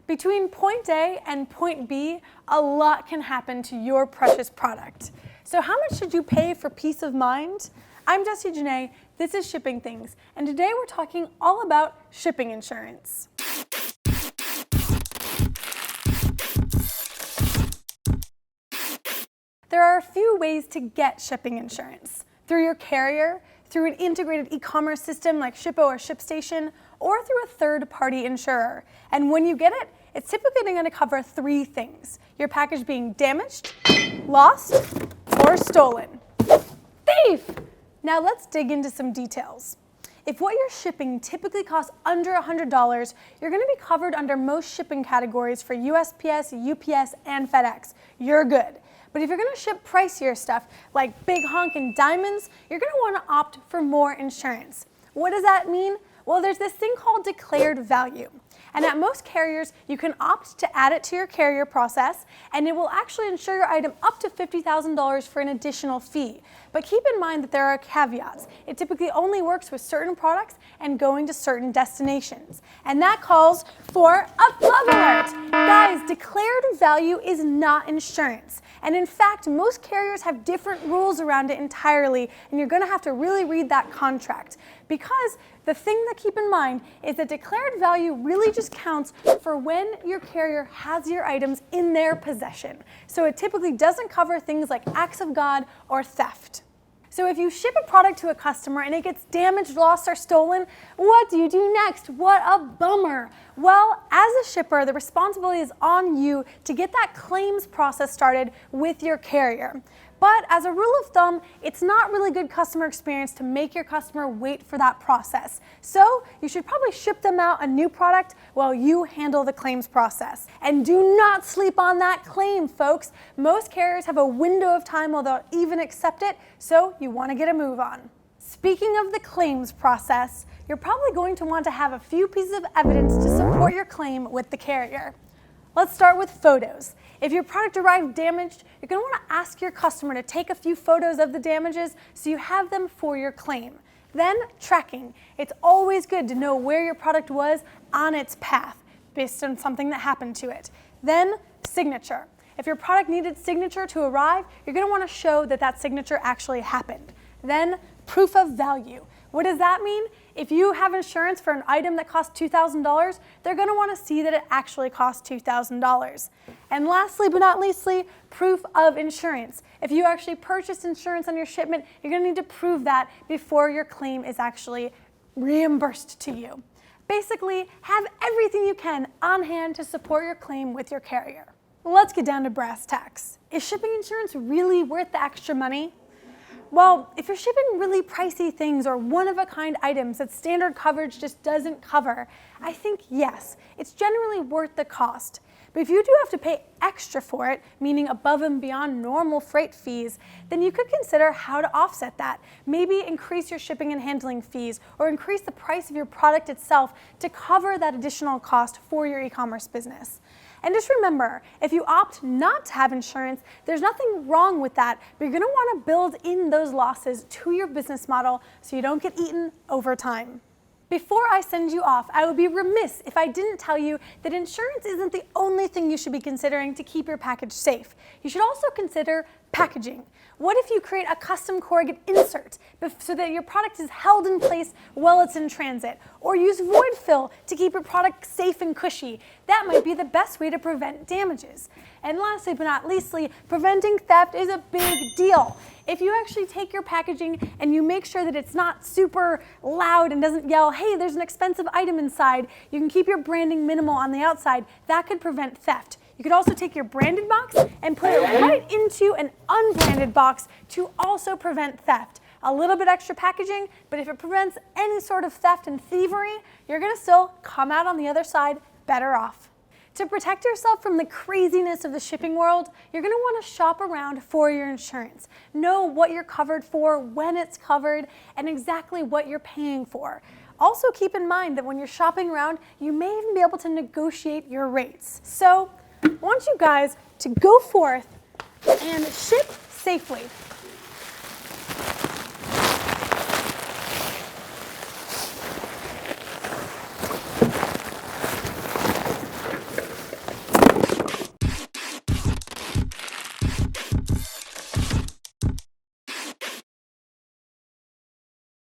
Between point A and point B, a lot can happen to your precious product. So how much should you pay for peace of mind? I'm Jessie Janae, this is Shipping Things, and today we're talking all about shipping insurance. There are a few ways to get shipping insurance. Through your carrier, through an integrated e-commerce system like Shippo or ShipStation, or through a third-party insurer. And when you get it, it's typically going to cover three things: your package being damaged, lost, or stolen. Thief! Now let's dig into some details. If what you're shipping typically costs under $100, you're going to be covered under most shipping categories for USPS, UPS, and FedEx. You're good. But if you're going to ship pricier stuff like big honk and diamonds, you're going to want to opt for more insurance. What does that mean? Well, there's this thing called declared value. And at most carriers, you can opt to add it to your carrier process, and it will actually insure your item up to $50,000 for an additional fee. But keep in mind that there are caveats. It typically only works with certain products and going to certain destinations. And that calls for a bug alert. Guys, declared value is not insurance. And in fact, most carriers have different rules around it entirely, and you're going to have to really read that contract. Because the thing to keep in mind is that declared value really just counts for when your carrier has your items in their possession. So it typically doesn't cover things like acts of God or theft. So if you ship a product to a customer and it gets damaged, lost, or stolen, what do you do next? What a bummer. Well, as a shipper, the responsibility is on you to get that claims process started with your carrier. But as a rule of thumb, it's not really good customer experience to make your customer wait for that process. So you should probably ship them out a new product while you handle the claims process. And do not sleep on that claim, folks. Most carriers have a window of time where they'll even accept it, so you want to get a move on. Speaking of the claims process, you're probably going to want to have a few pieces of evidence to support your claim with the carrier. Let's start with photos. If your product arrived damaged, you're going to want to ask your customer to take a few photos of the damages so you have them for your claim. Then, tracking. It's always good to know where your product was on its path based on something that happened to it. Then, signature. If your product needed signature to arrive, you're going to want to show that that signature actually happened. Then, proof of value. What does that mean? If you have insurance for an item that costs $2,000, they're going to want to see that it actually costs $2,000. And lastly but not leastly, proof of insurance. If you actually purchased insurance on your shipment, you're going to need to prove that before your claim is actually reimbursed to you. Basically, have everything you can on hand to support your claim with your carrier. Let's get down to brass tacks. Is shipping insurance really worth the extra money? Well, if you're shipping really pricey things or one-of-a-kind items that standard coverage just doesn't cover, I think yes, it's generally worth the cost. But if you do have to pay extra for it, meaning above and beyond normal freight fees, then you could consider how to offset that. Maybe increase your shipping and handling fees or increase the price of your product itself to cover that additional cost for your e-commerce business. And just remember, if you opt not to have insurance, there's nothing wrong with that, but you're going to want to build in those losses to your business model so you don't get eaten over time. Before I send you off, I would be remiss if I didn't tell you that insurance isn't the only thing you should be considering to keep your package safe. You should also consider packaging. What if you create a custom corrugate insert so that your product is held in place while it's in transit? Or use void fill to keep your product safe and cushy. That might be the best way to prevent damages. And lastly but not leastly, preventing theft is a big deal. If you actually take your packaging and you make sure that it's not super loud and doesn't yell, hey, there's an expensive item inside, you can keep your branding minimal on the outside, that could prevent theft. You could also take your branded box and put it right into an unbranded box to also prevent theft. A little bit extra packaging, but if it prevents any sort of theft and thievery, you're going to still come out on the other side better off. To protect yourself from the craziness of the shipping world, you're going to want to shop around for your insurance. Know what you're covered for, when it's covered, and exactly what you're paying for. Also keep in mind that when you're shopping around, you may even be able to negotiate your rates. So I want you guys to go forth and ship safely.